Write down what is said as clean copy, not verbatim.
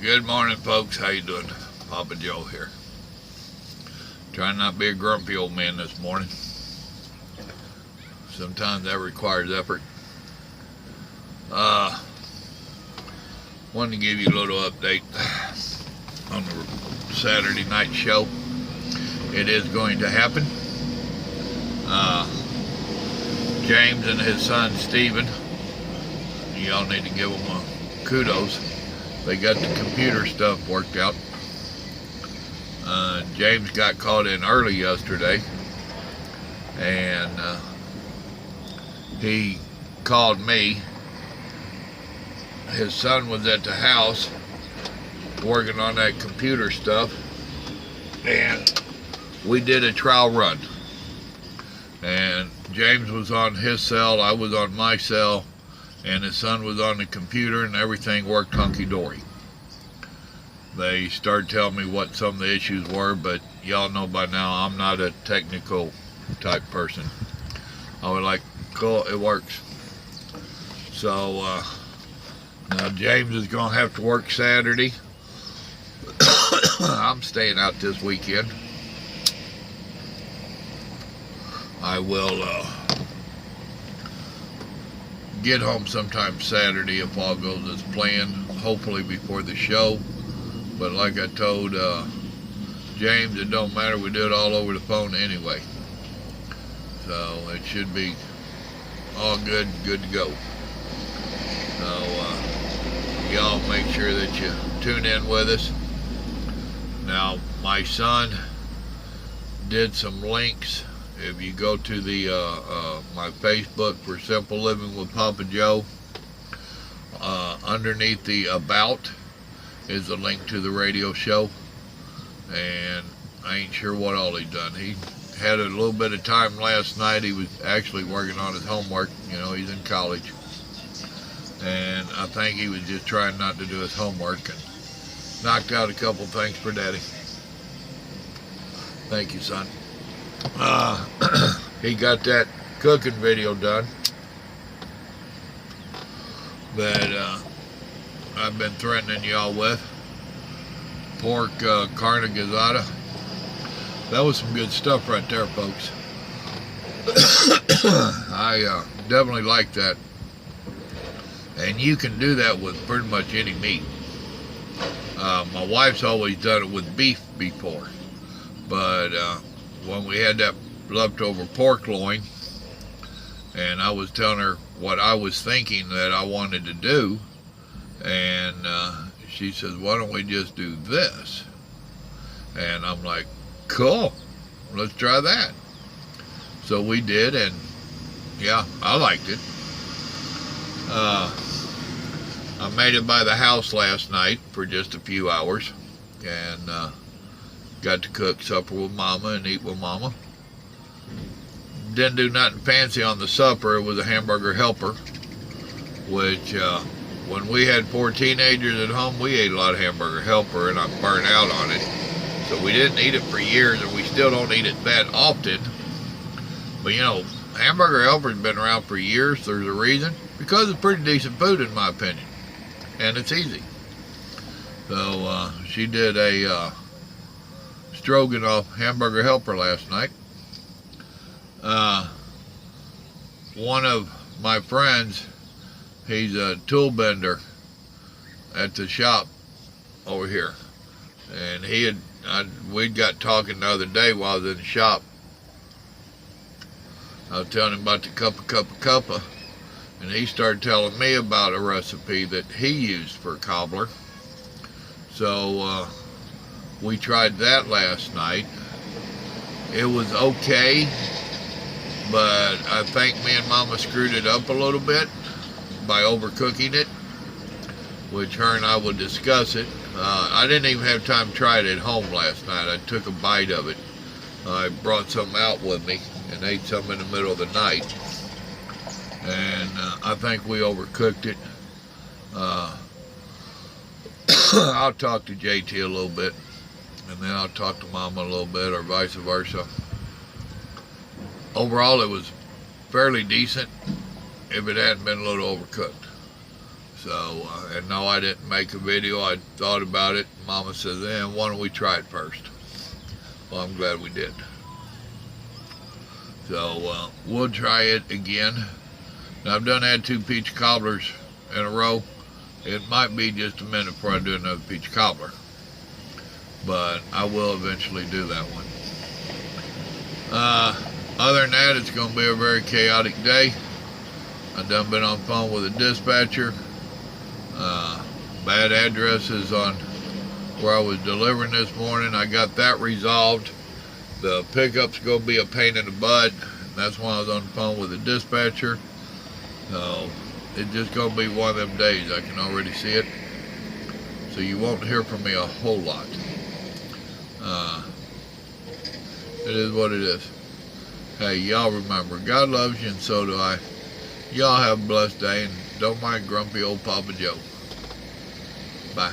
Good morning, folks. How you doing? Papa Joe here. Trying not to be a grumpy old man this morning. Sometimes that requires effort. Wanted to give you a little update on the Saturday night show. It is going to happen. James and his son Stephen, y'all need to give them kudos. They got the computer stuff worked out. James got called in early yesterday, and he called me. His son was at the house working on that computer stuff, and we did a trial run. And James was on his cell, I was on my cell, and his son was on the computer, and everything worked hunky-dory. They started telling me what some of the issues were, but y'all know by now I'm not a technical type person. I was like, cool, it works. So now James is going to have to work Saturday. I'm staying out this weekend. I will get home sometime Saturday if all goes as planned, hopefully before the show. But like I told James, it don't matter, we do it all over the phone anyway. So it should be all good to go. So y'all make sure that you tune in with us. Now my son did some links. If you go to the my Facebook for Simple Living with Papa Joe, underneath the About is a link to the radio show, and I ain't sure what all he done. He had a little bit of time last night. He was actually working on his homework. You know, he's in college, and I think he was just trying not to do his homework and knocked out a couple things for Daddy. Thank you, son. He got that cooking video done that I've been threatening y'all with. Pork carne asada. That was some good stuff right there, folks. I definitely like that. And you can do that with pretty much any meat. My wife's always done it with beef before. But when we had that leftover pork loin, and I was telling her what I was thinking that I wanted to do, and she says, why don't we just do this? And I'm like, cool, let's try that. So we did, and yeah, I liked it. I made it by the house last night for just a few hours, and got to cook supper with Mama and eat with Mama. Didn't do nothing fancy on the supper. It was a hamburger helper, which when we had 4 teenagers at home, we ate a lot of hamburger helper, and I burned out on it. So we didn't eat it for years, and we still don't eat it that often. But you know, hamburger helper's been around for years. There's a reason. Because it's pretty decent food in my opinion. And it's easy. So she did a stroganoff hamburger helper last night. One of my friends, he's a tool bender at the shop over here, and we got talking the other day while I was in the shop. I was telling him about the cuppa, and he started telling me about a recipe that he used for cobbler. So we tried that last night. It was okay, but I think me and Mama screwed it up a little bit by overcooking it, which her and I will discuss it. I didn't even have time to try it at home last night. I took a bite of it. I brought some out with me and ate some in the middle of the night. And I think we overcooked it. I'll talk to JT a little bit, and then I'll talk to Mama a little bit, or vice versa. Overall, it was fairly decent if it hadn't been a little overcooked. So, and no, I didn't make a video. I thought about it. Mama said, why don't we try it first? Well, I'm glad we did. So, we'll try it again. Now, I've done had 2 peach cobblers in a row. It might be just a minute before I do another peach cobbler, but I will eventually do that one. Other than that, it's going to be a very chaotic day. I've done been on the phone with a dispatcher. Bad addresses on where I was delivering this morning. I got that resolved. The pickup's going to be a pain in the butt. That's why I was on the phone with the dispatcher. So it's just going to be one of them days. I can already see it. So you won't hear from me a whole lot. It is what it is. Hey, y'all remember, God loves you and so do I. Y'all have a blessed day and don't mind grumpy old Papa Joe. Bye.